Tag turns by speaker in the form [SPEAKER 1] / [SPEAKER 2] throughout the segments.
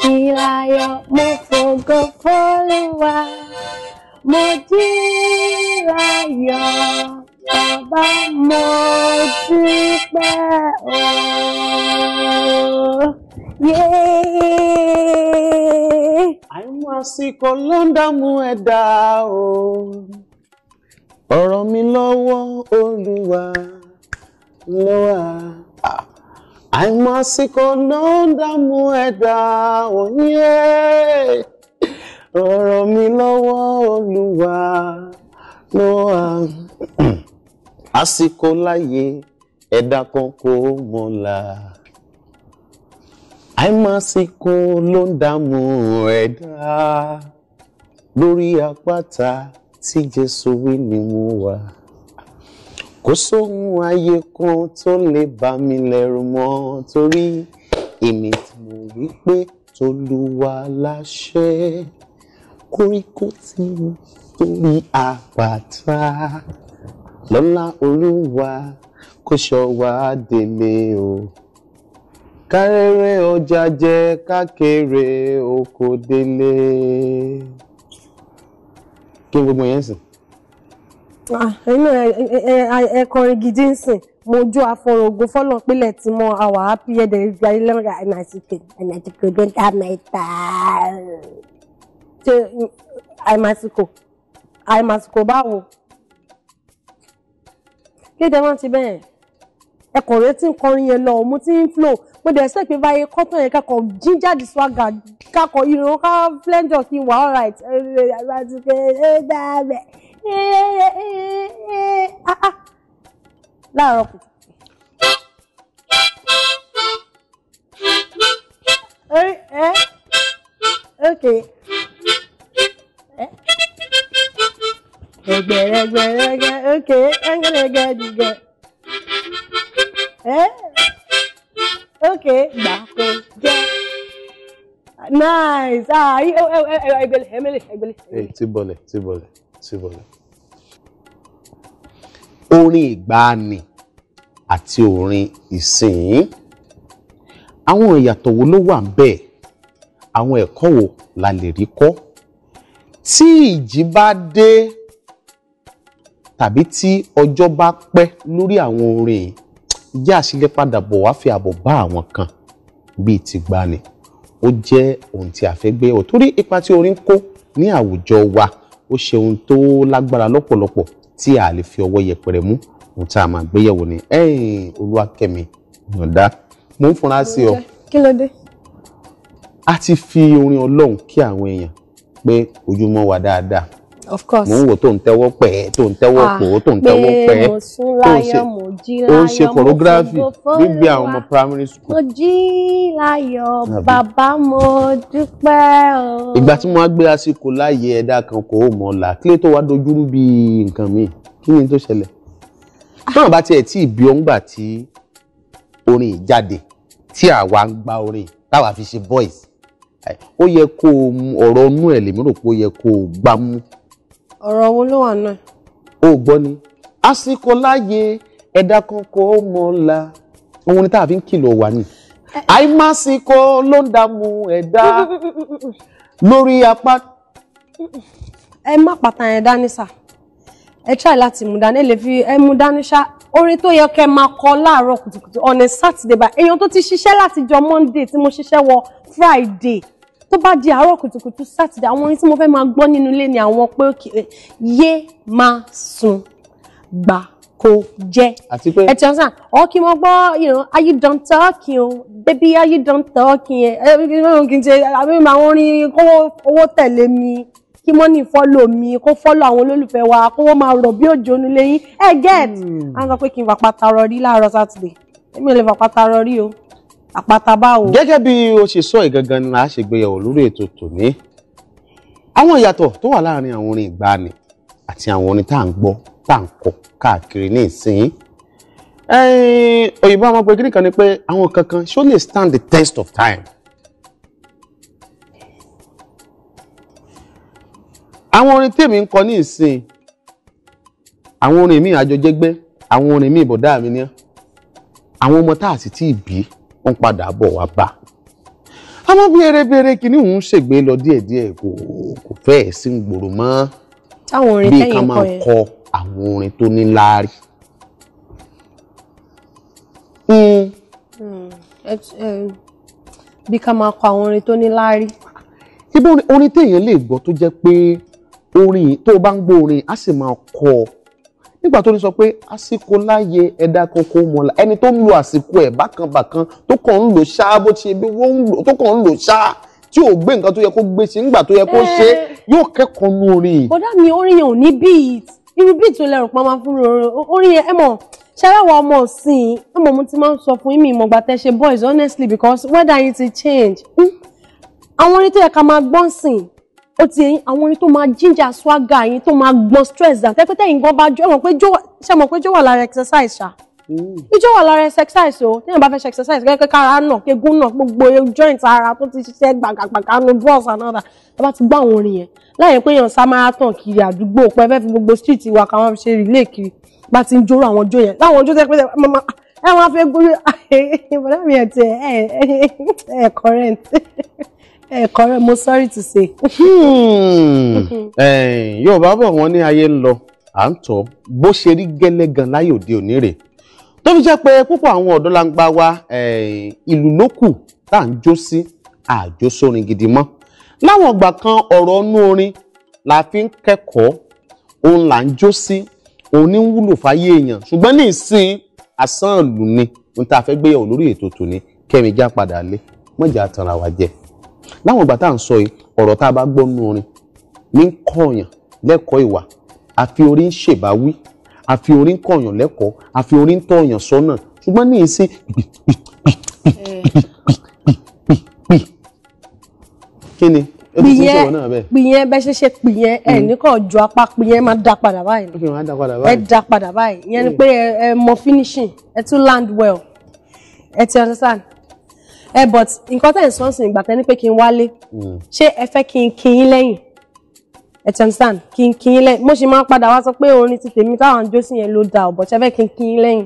[SPEAKER 1] jí láyọ̀ mo fògo f'Olúwa mo jí láyọ̀ bàbá mo dúpẹ́ o.
[SPEAKER 2] Àìmọ̀ àsìkò ló ń dààmú ẹ̀dá o. Ọ̀rọ̀ mi lọ́wọ́ Olúwa ló wà. Àìmọ̀ àsìkò ló ń dààmú ẹ̀dá o. Ọ̀rọ̀ mi lọ́wọ́ Olúwa ló wà. Àsìkò láyé ẹ̀dá kan kò mọ̀la. Àìmọ̀ àsìkò ló ń dààmú ẹ̀dá lórí àpáta tí Jésù wí ni mo wà. Kò sóhun ayé kan tó lè bà mí lẹ́rù mọ́ torí èmi tí mo wí pé t'Olúwa láṣẹ koríko tí mo torí àpáta lọ́lá Olúwa kó ṣọ́ wa délé o. Kárẹ́rẹ́ ọjà jẹ́ kákéré oko délé. Kí gbogbo yẹn sìn?
[SPEAKER 1] Inú ẹ̀kọrin gidi ń sìn. Mo jó afọ̀rọ̀gùn fọ́lọ̀ pílẹ̀ tí mo àwà happy ẹ̀dẹ̀ ìgbà ilé ọ̀gá àìmásìkò don't have my time. Ṣé àìmásìkò báwo? Kí ló dé wọ́n ti bẹ́ẹ̀? Ẹ̀kọ́ rẹ̀ tí ń kọrin yẹn lọ, mo ti ń flow. Mo dẹ̀ sẹ́ pé báyé kọ́tàn yẹn kakọ̀ ginger the swagger kakọ̀ ìrìn ká flẹ́ńjọ kí n wà alright. Láàárọ̀ kùtù. Okay. Okay. I'm gonna get you get. Okay, bako jẹ́. Nice. Ẹgbẹ̀lẹ̀.
[SPEAKER 2] Tí bọ̀lẹ̀. Orin ìgbàanì àti orin ìsìn. Àwọn ìyàtọ̀ wo ló wà ńbẹ̀? Àwọn ẹ̀kọ́ wo la lè rí kọ́? Tí ìjì bá dé tàbí tí ọjọ́ bá pẹ́ lórí àwọn orin ìjẹ́ àṣìlẹ̀ padà bọ̀ wá fi àbọ̀ bá àwọn kan bíi ti gbani. Ó jẹ́ ohun tí a fẹ́ gbé yẹ̀wò torí ipa tí orin kó ní àwùjọ wa ó ṣe ohun tó lágbára lọ́pọ̀lọpọ̀ tí a lè fi ọwọ́ yẹpẹrẹ mú. Ohun tí a máa gbé yẹ̀wò ni Olúwakẹ́mi yọ̀ǹda mo ń fúnra sí ọ.
[SPEAKER 1] Kí ló dé?
[SPEAKER 2] A ti fi orin Ọlọ́run kí àwọn èèyàn pé ojúmọ́ wa dáadáa.
[SPEAKER 1] Of course.
[SPEAKER 2] Mo ń wò tó ń tẹ́wọ́ pẹ́ tó ń tẹ́wọ́ pò tó ń tẹ́wọ́ pẹ́
[SPEAKER 1] mo sùn láyọ̀ mo jí láyọ̀
[SPEAKER 2] ó ń ṣe choreography níbi àwọn ọmọ primary school.
[SPEAKER 1] Mo jí láyọ̀ bàbá mo dúpẹ́ o.
[SPEAKER 2] Ìgbà tí mo wá gbé àsìkò láyé ẹ̀dá kan kò mọ̀ọ́lá kílé tó wá dojúrú bí nǹkan mi kí ni tó ṣẹlẹ̀? Náà bá tiẹ̀ tí ìbí ọ̀ngbà tí orin ìjáde tí àwa ń gba orin táwa fi ṣe voice ó yẹ kó ọ̀rọ̀ inú ẹ̀ lèmi rò pé ó yẹ kó gbámú.
[SPEAKER 1] Ọ̀rọ̀ wo ló wà náà?
[SPEAKER 2] Ó gbọ́ ni àsìkò láyé ẹ̀dá kan kò mọ̀ọ́lá ohun ni tá a fi ń kìlọ̀ wá ni. Àìmásìkò ló ń dààmú ẹ̀dá lórí apá.
[SPEAKER 1] Ẹ má pàtà yẹn dání sà. Ẹ try láti mú dání lè fi ẹ mú dání ṣá. Orin tó yẹ kẹ́ máa kọ láàárọ̀ kùtùkùtù on a Saturday bá èèyàn tó ti ṣiṣẹ́ láti jọ Monday tí mo ṣiṣẹ́ wọ Friday tó bá di àárọ̀ kùtùkùtù Saturday àwọn orin tí mo fẹ́ máa gbọ́ nínú ilé ni àwọn pé yé máa sùn gbà kò jẹ́.
[SPEAKER 2] Àti pé
[SPEAKER 1] ẹ ti ọ̀sán kí wọ́n gbọ́ are you done talking o baby are you done talking kì í ṣe àwọn orin kó owó tẹ̀lé mi kí money follow mi kó follow àwọn olólùfẹ́ wa kó wọ́n máa rọ̀ bí òjò nílé yín get a sọ pé kí n fàpàtà rọrí láàárọ̀ Saturday èmi ò lè fàpàtà rọrí o àpáta báwo. Gẹ́gẹ́
[SPEAKER 2] bí o ṣe sọ ìgangan ni a ṣe gbéyẹ̀wò lórí ètò tòní. Àwọn ìyàtọ̀ tó wà láàrin àwọn orin ìgbàanì àti àwọn orin tá à ń gbọ́ tá à ń kọ káàkiri ní ìsìn. Òyìnbó àwọn pẹ̀lú kan ni pé àwọn kankan ṣó lè stand the test of time. Àwọn orin tèmi ń kọ ní ìsìn àwọn orin mi àjọjẹgbẹ́ àwọn orin mi ìbọ̀dá mi ní àwọn ọmọ tá a sì tí ì bí wọ́n padà bọ̀ wá bá àmọ́ bí erébèrè kìíní òun ṣègbè lọ díẹ̀díẹ̀ kò fẹ́ẹ̀ sí gbòòrò mọ́
[SPEAKER 1] táwọn orin
[SPEAKER 2] bí ká
[SPEAKER 1] tẹ́yìn
[SPEAKER 2] máa kọ àwọn orin tó ní láárí.
[SPEAKER 1] Bí ká máa kọ àwọn orin tó ní láárí.
[SPEAKER 2] Ibo orin téèyàn lè gbọ́ tó jẹ́ pé orin tó bá ń gbọ́ orin á sì máa kọ nígbà tó ní sọ pé àsìkò láyé ẹ̀dá kankan mọ́la ẹni tó ń lo àsìkò ẹ̀ bákanbàkan tó kàn ń lò ṣáá bó ṣe bí wọ́n ń lò tó kàn ń lò ṣáá tí ò gbé nǹkan tó yẹ kó gbé sí nígbà tó yẹ kó ṣe yóò kẹ́kọ̀ọ́ nú orin.
[SPEAKER 1] bọ́dá mi orin yẹn ò ní beat irú beat tó lẹ́rù pa máa fún orin yẹn ẹ mọ̀ ṣẹ́rẹ́wọ̀ ọmọ ọ̀sìn ẹ mọ̀ mo ti máa ń sọ fún mi ìmọ̀gbà tẹ́ ṣe boys honestly because weather yìí ti change. Àwọn orin tó yẹ ká máa gbọ́n sìn ó ti yẹn àwọn orin tó máa ginger swagger yín tó máa gbọ́n stress down tẹ́pẹ́tẹ́ yìí gan bá jó ẹ mọ̀ pé jó wà lára exercise ṣá. Ijó wà lára exercise o téèyàn bá fẹ́ ṣe exercise kẹ́kẹ́ kára náà kégún náà gbogbo joint ara tó ti ṣiṣẹ́ gbàgàgbàgà nu bros and all that ẹ bá ti gbọ́ àwọn orin yẹn láyé pé èèyàn sá marathon kiri àdúgbò pé ẹ fẹ́ fi gbogbo street wa káwọn ṣe relay kiri bá ti ń jóró àwọn ọjọ́ yẹn láwọn ọjọ́ tẹ́ pé ẹ wọ́n á fẹ́ gbórí ìbọ̀dá mi ẹ̀ tẹ̀ ẹ̀ current ẹ̀ current mo sorry to say.
[SPEAKER 2] Yorùbá bọ̀ wọ́n ní ayé ń lọ à ń tọ́ bó ṣe rí gẹ́lẹ́ gan láyé òde òní rè tó fi jẹ́ pé púpọ̀ àwọn ọ̀dọ́ langba wa ìlú lókù tá à ń jó sí àjó sórin gidi mọ́ láwọn ìgbà kan ọ̀rọ̀ inú orin la fi ń kẹ́kọ̀ọ́ òun là ń jó sí òun ní wúlò fáyé èèyàn ṣùgbọ́n ní ìsìn asán ìlú ni ohun tá a fẹ́ gbéyàwó lórí ètò tòní kẹ́mi já padà lé mọ́jà tanra wa jẹ láwọn ìgbà tá à ń sọ yìí ọ̀rọ̀ tá a bá gbọ́ nínú orin ní ń kọ̀ọ̀yàn lẹ́kọ̀ọ́ ìwà àfi orin ń ṣèbáwí àfi orin ń kọ̀ọ̀yàn lẹ́kọ̀ọ́ àfi orin ń tọ̀ọ̀yàn sọ́nà ṣùgbọ́n ní ìsìn kí ni
[SPEAKER 1] pìyẹn bẹ ṣe ṣe pìyẹn ẹ ní kò ju apá pìyẹn máa dá padà báyìí ẹ dá padà báyìí ìyẹn ni pé ẹ mọ finishing ẹ tún land well ẹ ti understand but nǹkan tẹ̀ ń sọ sí ìgbà tẹ́ ní pé kí n wálé ṣé ẹ fẹ́ kí n kí yín lẹ́yìn ẹ ti understand kí n kí yín lẹ́yìn mo ṣe máa ń padà wá sọ pé orin ti tèmi táwọn jó sí yẹn ló dà ọ̀bọ̀ ṣe fẹ́ kí n kí yín lẹ́yìn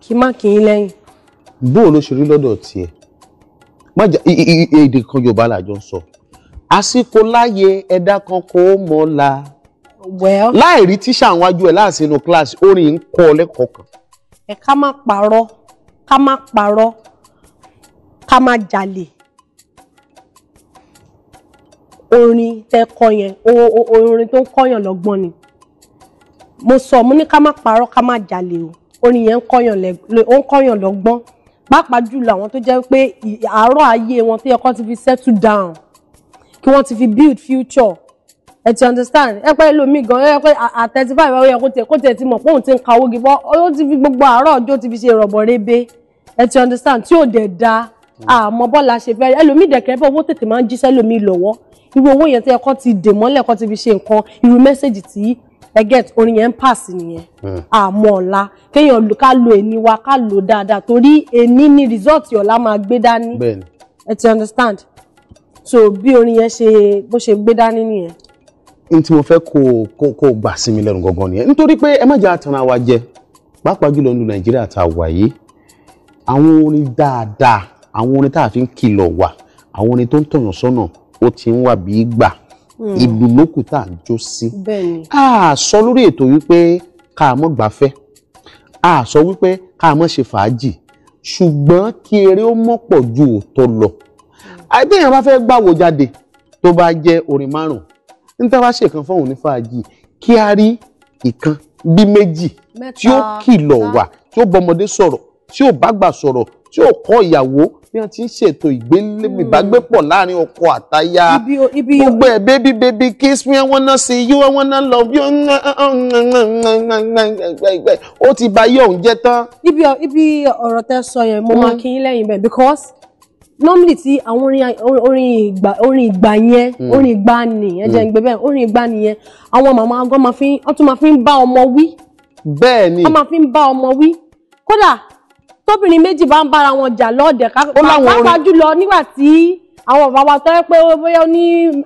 [SPEAKER 1] kí n má kí yín lẹ́yìn.
[SPEAKER 2] bóò ló ṣe rí lọ́dọ̀ tiẹ̀ èdè kan Yorùbá làjọ ń sọ àsìkò láyé ẹ̀dá kan kò mọ́la láì rí tíṣà wájú ẹ̀ láàsínú kíláàsì orin ń kọ́ lẹ́kọ̀ọ́ kan.
[SPEAKER 1] ẹ ká má parọ́ ká má jalè orin tẹ́ kọ yẹn orin tó ń kọ́yàn lọ́gbọ́n ni mo ní ká má parọ́ ká má jalè o orin yẹn ń kọ́yàn lọ́gbọ́n pàápàá jùlọ àwọn tó jẹ́ pé àárọ̀ ayé wọn tó yẹ kó ti fi settle down kí wọ́n ti fi build future ẹ ti understand ẹ pẹ́ lómi gan ẹ pẹ́ at 35 ẹ yẹ kó tiẹ̀ ti mọ̀ pé òun ti ń ka owó gibọ́ ó ti fi gbogbo àárọ̀ ọjọ́ ti fi ṣe rọ̀bọ̀ rebe ẹ ti understand tí ò dẹ̀ da àmọ́ bọ́ọ̀lù ṣe fẹ́ ẹlòmíì dẹ̀kẹ́ fẹ́ owó tètè máa ń jíṣẹ́ lómi lọ́wọ́ irú owó yẹn tó yẹ kó ti dè mọ́lẹ̀ kó ti fi ṣe nǹkan irú mẹ́sẹ̀gì tí ẹ get orin yẹn ń pass nìyẹn àmọ́ ọ̀la kéèyàn ká lo èní wa ká lò dáadáa torí èní ni result ọ̀la máa gbé dání ẹ ti understand so bí orin yẹn ṣe bó ṣe gbé dání nìyẹn.
[SPEAKER 2] n tí mo fẹ́ kó gbà sí mi lẹ́nu gangan nìyẹn nítorí pé ẹ má jẹ́ àtàrà wa jẹ pàápàá jùlọ ní Nàìjíríà tá a wà yìí àwọn orin dáadáa àwọn orin tá a fi ń kìlọ̀ wà àwọn orin tó ń tọ̀yàn sọ́nà ó ti ń wà bí gbà ìlú lókù tá à ń jó sí. a sọ lórí ètò wípé ká mọ́ gbafẹ́ a sọ wípé ká mọ́ ṣe fàájì ṣùgbọ́n kí eré ó mọ́ pọ̀ ju òótọ́ lọ. àìbéèyàn bá fẹ́ gbàwó jáde tó bá jẹ́ orin márùn-ún níta bá ṣèkan fún òun ní fàájì kí a rí ìkan bí méjì tí ó kìlọ̀ wà tí ó bọ́mọdé sọ̀rọ̀ tí ó bá gbà sọ̀rọ̀ tí ó kọ́ ìyàwó bí wọ́n ti ń ṣètò ìbágbépọ̀ láàrin ọkọ àtaya gbogbo ẹ̀ baby kiss me I wanna see you I wanna love you ó ti bà yọ̀ ń jẹ́ tán.
[SPEAKER 1] ibi ọ̀rọ̀ tẹ́ sọ yẹn mo máa kí yín lẹ́yìn bẹ́ẹ̀ because normally tí àwọn orin ìgbà yẹn orin ìgbà ni ẹ jẹ́ ń gbé bẹ́ẹ̀ orin ìgbà nìyẹn àwọn màmá gan wọ́n tún máa fi ń bá ọmọ wí.
[SPEAKER 2] bẹ́ẹ̀ ni
[SPEAKER 1] wọ́n máa fi ń bá ọmọ wí kódà tóbìnrin méjì bá ń bára wọn jà lọ́ọ̀dẹ̀ pàápàá jùlọ nígbà tí àwọn bàbá tó yẹ pé bóyá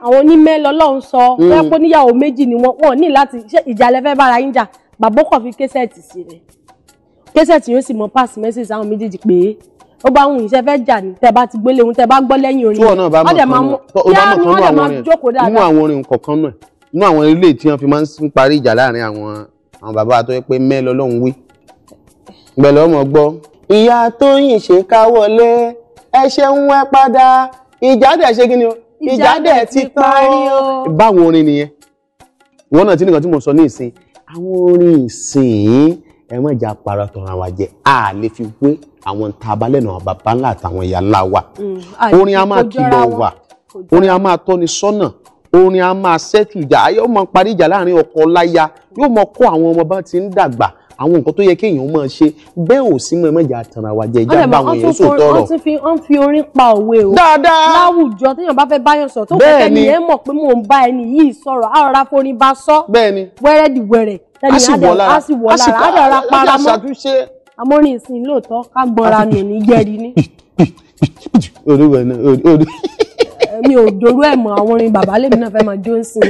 [SPEAKER 1] àwọn onímẹ́ lọ́lọ́run sọ tó yẹ pé níyàwó méjì ni wọ́n ní láti ìjà lẹ́fẹ́ bára yín jà bàbá kàn fi késẹ̀tì sí rẹ̀ késẹ̀tì yóò sì mọ pass message àwọn méjèèjì pé ó bá wùn iṣẹ́ fẹ́ jà ní tẹ́ bá ti gbélé ohun tẹ́ bá gbọ́ lẹ́yìn orin.
[SPEAKER 2] tí wọn náà bá mọ̀ nínú àwọn orin kọ̀ọ̀kan náà nínú àwọn ilé tí wọ́n fi máa ń parí ìjà láàrin àwọn bàbá tó yẹ pé mẹ́lọ lọ́hùn wí. gbẹ̀lẹ́ ọmọ gbọ́. ìyá Tóyìn ṣe ká wọlé ẹ ṣeun ẹ padà ìjà dẹ̀ ṣe kí ni o ìjà dẹ̀ ti parí o. báwọn orin nìyẹn wọn náà tí nìkan tí mo sọ ní ìsìn àwọn orin ìsìn ẹ má jà parọ́ tọ̀ràn wa jẹ a lè fi wé àwọn tabalẹ̀ náà bàbá ńlá àtàwọn ìyá ńlá wa. orin a máa kìlọ̀ wà orin a máa tọ́ni sọ́nà orin a máa ṣẹ́tù ìjà yóò máa parí ìjà láàrin ọkọ láya yóò máa kọ́ àwọn ọmọ bá ti ń dàgbà àwọn nǹkan tó yẹ kéèyàn máa ṣe bẹ́ẹ̀ ò sí mọ́ ẹ má jà tọ̀ràn wa jẹ ìjà bá àwọn èèyàn sòtọ́rọ̀.
[SPEAKER 1] wọ́n fi orin pa òwe o
[SPEAKER 2] dáadáa
[SPEAKER 1] láwùjọ téèyàn bá fẹ́ báyọ̀ sọ tó kẹ́kẹ́ ni ẹ mọ̀ pé mò ń bá ẹni yìí sọ̀rọ̀ àrọ̀rá forin bá sọ wẹ́rẹ́ di wẹ́rẹ́
[SPEAKER 2] a sì wọ̀ lára
[SPEAKER 1] àdàrà paramọ́ amórin ìsìn lóòótọ́ ká gbọ́ra nù ní jẹ́rìí ní. mi ò dorú ẹ̀ mọ́ àwọn orin bàbá lèmi náà fẹ́ máa jó ń sìn.